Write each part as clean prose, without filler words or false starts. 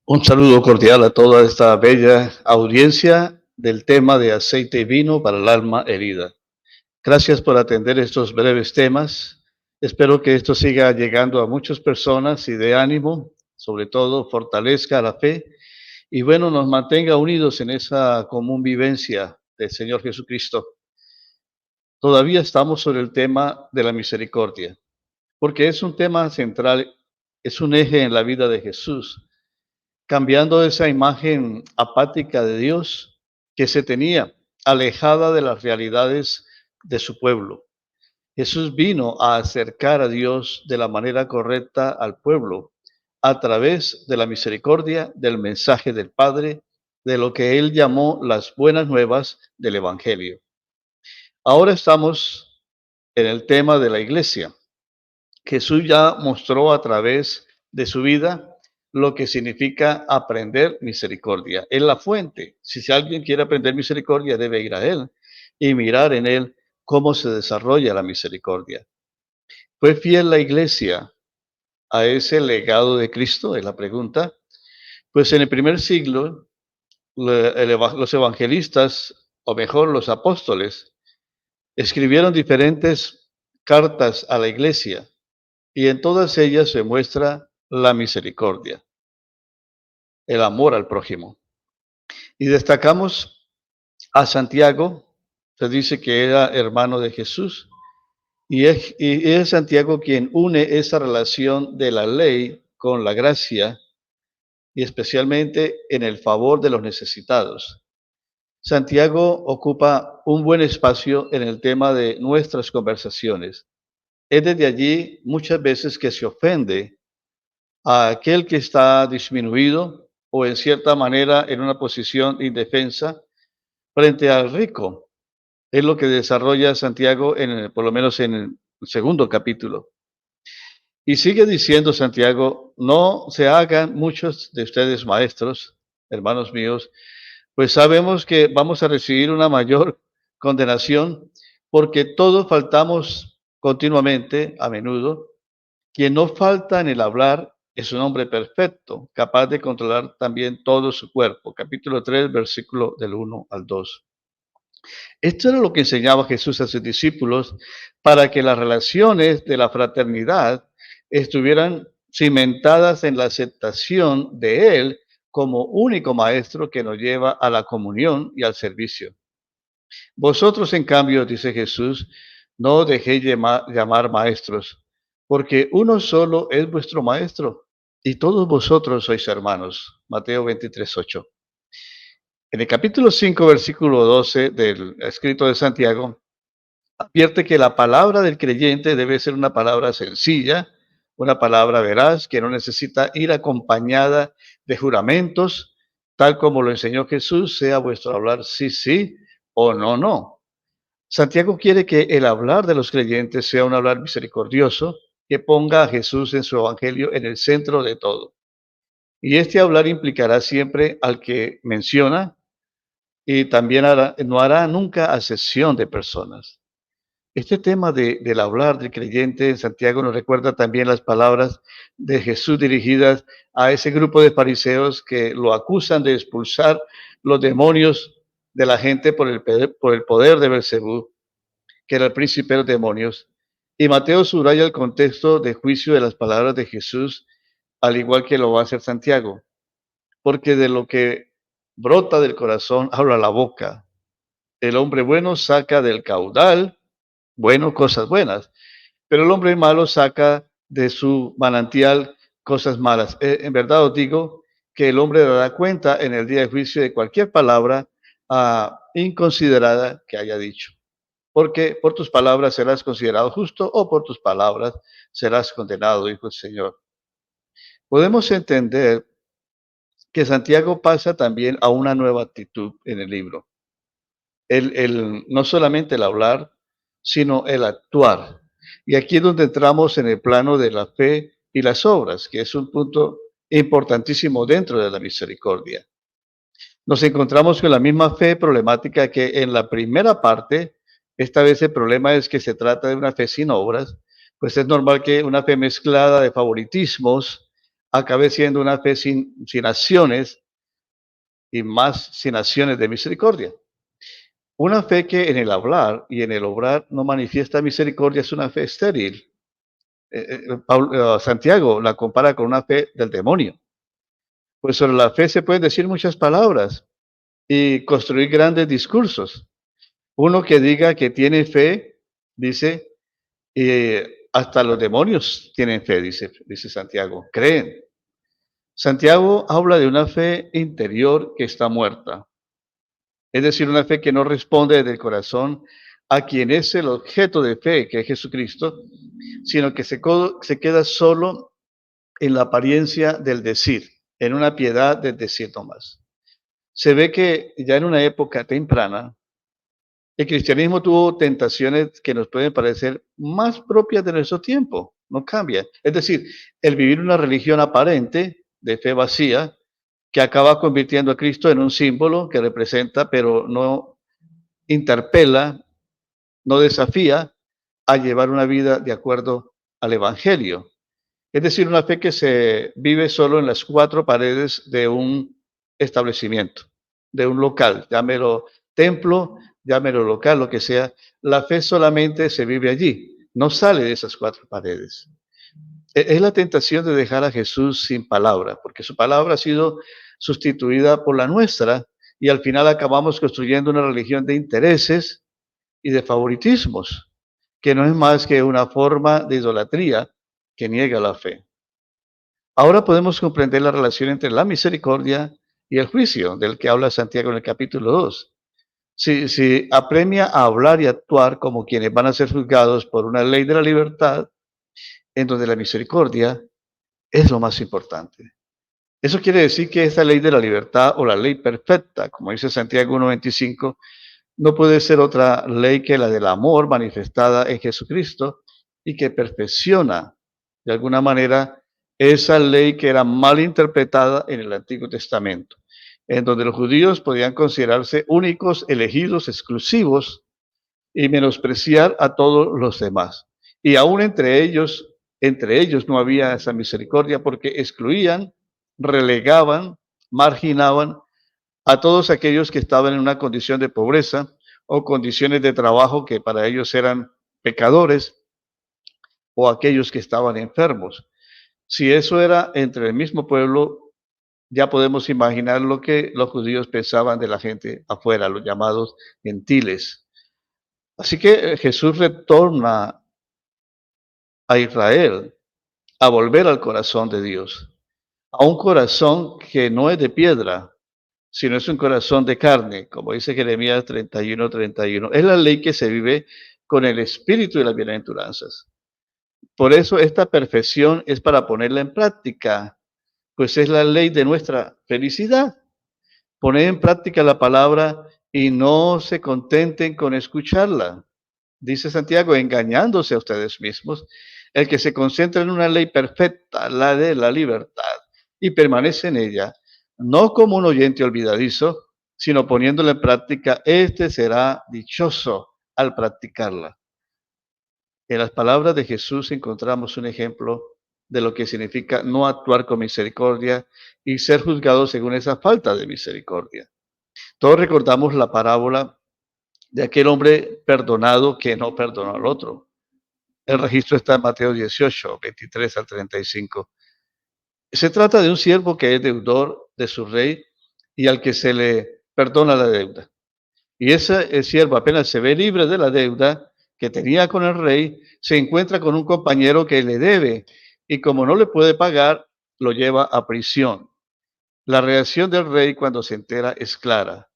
Un saludo cordial a toda esta bella audiencia del tema de aceite y vino para el alma herida. Gracias por atender estos breves temas. Espero que esto siga llegando a muchas personas y de ánimo, sobre todo fortalezca la fe y bueno, nos mantenga unidos en esa común vivencia del Señor Jesucristo. Todavía estamos sobre el tema de la misericordia, porque es un tema central, es un eje en la vida de Jesús, cambiando esa imagen apática de Dios que se tenía, alejada de las realidades de su pueblo. Jesús vino a acercar a Dios de la manera correcta al pueblo, a través de la misericordia, del mensaje del Padre, de lo que él llamó las buenas nuevas del Evangelio. Ahora estamos en el tema de la iglesia. Jesús ya mostró a través de su vida lo que significa aprender misericordia. Es la fuente. Si alguien quiere aprender misericordia, debe ir a Él y mirar en Él cómo se desarrolla la misericordia. ¿Fue fiel la iglesia a ese legado de Cristo? Es la pregunta. Pues en el primer siglo, los evangelistas, o mejor, los apóstoles, escribieron diferentes cartas a la iglesia y en todas ellas se muestra la misericordia, el amor al prójimo. Y destacamos a Santiago, se dice que era hermano de Jesús, y es Santiago quien une esa relación de la ley con la gracia y especialmente en el favor de los necesitados. Santiago ocupa un buen espacio en el tema de nuestras conversaciones. Es desde allí muchas veces que se ofende a aquel que está disminuido o en cierta manera en una posición indefensa frente al rico. Es lo que desarrolla Santiago por lo menos en el segundo capítulo. Y sigue diciendo Santiago, no se hagan muchos de ustedes maestros, hermanos míos, pues sabemos que vamos a recibir una mayor condenación porque todos faltamos continuamente, a menudo. Quien no falta en el hablar es un hombre perfecto, capaz de controlar también todo su cuerpo. Capítulo 3, versículo del 1 al 2. Esto era lo que enseñaba Jesús a sus discípulos para que las relaciones de la fraternidad estuvieran cimentadas en la aceptación de Él como único maestro que nos lleva a la comunión y al servicio. Vosotros, en cambio, dice Jesús, no dejéis llamar maestros, porque uno solo es vuestro maestro, y todos vosotros sois hermanos. Mateo 23:8. En el capítulo 5, versículo 12 del escrito de Santiago, advierte que la palabra del creyente debe ser una palabra sencilla, una palabra veraz, que no necesita ir acompañada de juramentos, tal como lo enseñó Jesús, sea vuestro hablar sí, sí o no, no. Santiago quiere que el hablar de los creyentes sea un hablar misericordioso, que ponga a Jesús en su evangelio en el centro de todo. Y este hablar implicará siempre al que menciona y también no hará nunca acepción de personas. Este tema del hablar del creyente en Santiago nos recuerda también las palabras de Jesús dirigidas a ese grupo de fariseos que lo acusan de expulsar los demonios de la gente por el poder de Belcebú, que era el príncipe de los demonios. Y Mateo subraya el contexto de juicio de las palabras de Jesús, al igual que lo va a hacer Santiago, porque de lo que brota del corazón habla la boca. El hombre bueno saca del caudal, bueno, cosas buenas, pero el hombre malo saca de su manantial cosas malas. En verdad os digo que el hombre dará cuenta en el día de juicio de cualquier palabra inconsiderada que haya dicho. Porque por tus palabras serás considerado justo o por tus palabras serás condenado, dijo el Señor. Podemos entender que Santiago pasa también a una nueva actitud en el libro. No solamente el hablar, sino el actuar. Y aquí es donde entramos en el plano de la fe y las obras, que es un punto importantísimo dentro de la misericordia. Nos encontramos con la misma fe problemática que en la primera parte. Esta vez el problema es que se trata de una fe sin obras, pues es normal que una fe mezclada de favoritismos acabe siendo una fe sin acciones y más sin acciones de misericordia. Una fe que en el hablar y en el obrar no manifiesta misericordia es una fe estéril. Santiago la compara con una fe del demonio. Pues sobre la fe se pueden decir muchas palabras y construir grandes discursos. Uno que diga que tiene fe, dice, hasta los demonios tienen fe, dice Santiago, creen. Santiago habla de una fe interior que está muerta, es decir, una fe que no responde del corazón a quien es el objeto de fe, que es Jesucristo, sino que se queda solo en la apariencia del decir, en una piedad del decir nomás. Se ve que ya en una época temprana, el cristianismo tuvo tentaciones que nos pueden parecer más propias de nuestro tiempo, no cambia. Es decir, el vivir una religión aparente, de fe vacía, que acaba convirtiendo a Cristo en un símbolo que representa, pero no interpela, no desafía a llevar una vida de acuerdo al Evangelio. Es decir, una fe que se vive solo en las cuatro paredes de un establecimiento, de un local, llámelo templo, llámelo local, lo que sea. La fe solamente se vive allí, no sale de esas cuatro paredes. Es la tentación de dejar a Jesús sin palabra, porque su palabra ha sido sustituida por la nuestra y al final acabamos construyendo una religión de intereses y de favoritismos, que no es más que una forma de idolatría que niega la fe. Ahora podemos comprender la relación entre la misericordia y el juicio, del que habla Santiago en el capítulo 2. Si apremia a hablar y actuar como quienes van a ser juzgados por una ley de la libertad, en donde la misericordia es lo más importante. Eso quiere decir que esta ley de la libertad o la ley perfecta, como dice Santiago 1.25, no puede ser otra ley que la del amor manifestada en Jesucristo y que perfecciona de alguna manera esa ley que era mal interpretada en el Antiguo Testamento, en donde los judíos podían considerarse únicos, elegidos, exclusivos y menospreciar a todos los demás. Y aún entre ellos no había esa misericordia porque excluían, relegaban, marginaban a todos aquellos que estaban en una condición de pobreza o condiciones de trabajo que para ellos eran pecadores o aquellos que estaban enfermos. Si eso era entre el mismo pueblo, ya podemos imaginar lo que los judíos pensaban de la gente afuera, los llamados gentiles. Así que Jesús retorna a Israel a volver al corazón de Dios, a un corazón que no es de piedra, sino es un corazón de carne, como dice Jeremías 31:31. Es la ley que se vive con el espíritu de las bienaventuranzas. Por eso esta perfección es para ponerla en práctica, pues es la ley de nuestra felicidad. Poner en práctica la palabra y no se contenten con escucharla. Dice Santiago, engañándose a ustedes mismos, el que se concentra en una ley perfecta, la de la libertad, y permanece en ella, no como un oyente olvidadizo, sino poniéndola en práctica, este será dichoso al practicarla. En las palabras de Jesús encontramos un ejemplo de lo que significa no actuar con misericordia y ser juzgado según esa falta de misericordia. Todos recordamos la parábola de aquel hombre perdonado que no perdonó al otro. El registro está en Mateo 18:23 al 35. Se trata de un siervo que es deudor de su rey y al que se le perdona la deuda. Y ese siervo apenas se ve libre de la deuda que tenía con el rey, se encuentra con un compañero que le debe y como no le puede pagar, lo lleva a prisión. La reacción del rey cuando se entera es clara.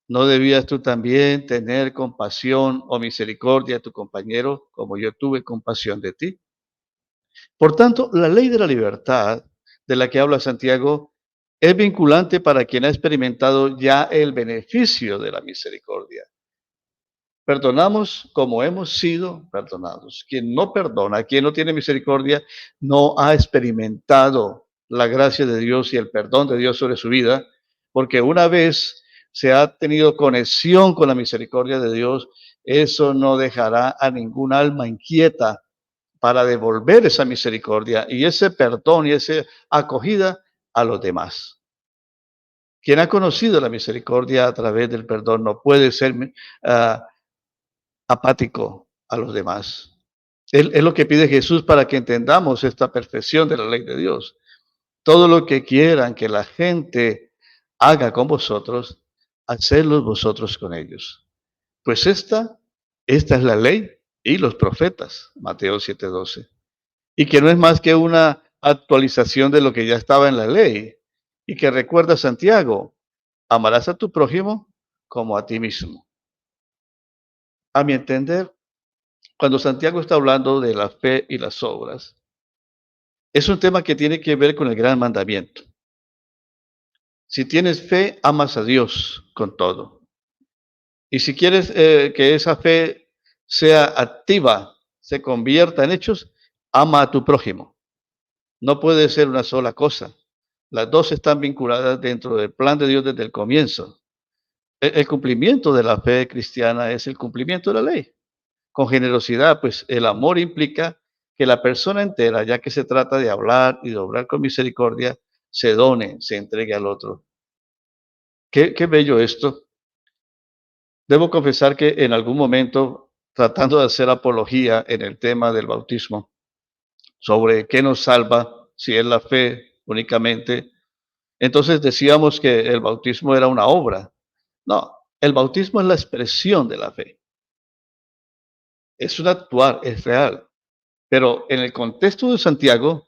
¿No debías tú también tener compasión o misericordia a tu compañero como yo tuve compasión de ti? Por tanto, la ley de la libertad de la que habla Santiago es vinculante para quien ha experimentado ya el beneficio de la misericordia. Perdonamos como hemos sido perdonados. Quien no perdona, quien no tiene misericordia, no ha experimentado la gracia de Dios y el perdón de Dios sobre su vida, porque una vez se ha tenido conexión con la misericordia de Dios, eso no dejará a ningún alma inquieta para devolver esa misericordia y ese perdón y esa acogida a los demás. Quien ha conocido la misericordia a través del perdón no puede ser ah, apático a los demás. Es lo que pide Jesús para que entendamos esta perfección de la ley de Dios. Todo lo que quieran que la gente haga con vosotros, hacedlo vosotros con ellos. Pues esta es la ley y los profetas, Mateo 7:12. Y que no es más que una actualización de lo que ya estaba en la ley. Y que recuerda Santiago, amarás a tu prójimo como a ti mismo. A mi entender, cuando Santiago está hablando de la fe y las obras, es un tema que tiene que ver con el gran mandamiento. Si tienes fe, amas a Dios con todo. Y si quieres que esa fe sea activa, se convierta en hechos, ama a tu prójimo. No puede ser una sola cosa. Las dos están vinculadas dentro del plan de Dios desde el comienzo. El cumplimiento de la fe cristiana es el cumplimiento de la ley. Con generosidad, pues el amor implica que la persona entera, ya que se trata de hablar y de obrar con misericordia, se done, se entregue al otro. Qué bello esto. Debo confesar que en algún momento, tratando de hacer apología en el tema del bautismo, sobre qué nos salva, si es la fe únicamente, entonces decíamos que el bautismo era una obra. No, el bautismo es la expresión de la fe. Es un actuar, es real. Pero en el contexto de Santiago,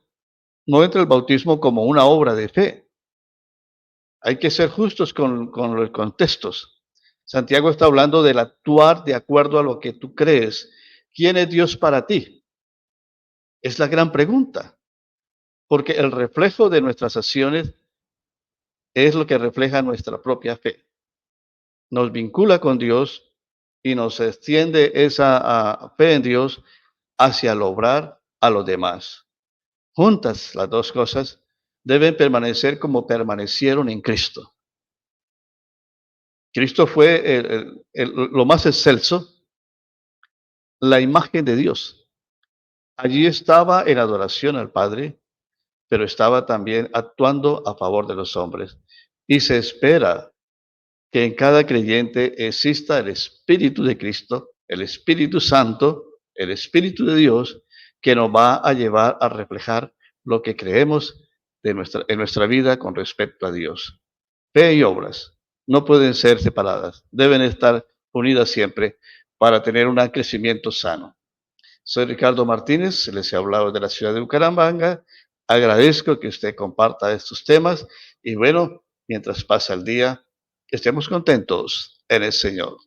no entra el bautismo como una obra de fe. Hay que ser justos con los contextos. Santiago está hablando del actuar de acuerdo a lo que tú crees. ¿Quién es Dios para ti? Es la gran pregunta, porque el reflejo de nuestras acciones es lo que refleja nuestra propia fe. Nos vincula con Dios y nos extiende esa fe en Dios hacia el obrar a los demás. Juntas las dos cosas deben permanecer como permanecieron en Cristo. Cristo fue lo más excelso, la imagen de Dios. Allí estaba en adoración al Padre, pero estaba también actuando a favor de los hombres. Y se espera que en cada creyente exista el Espíritu de Cristo, el Espíritu Santo, el Espíritu de Dios, que nos va a llevar a reflejar lo que creemos en nuestra vida con respecto a Dios. Fe y obras no pueden ser separadas, deben estar unidas siempre para tener un crecimiento sano. Soy Ricardo Martínez, les he hablado de la ciudad de Bucaramanga. Agradezco que usted comparta estos temas y bueno, mientras pasa el día, estemos contentos en el Señor.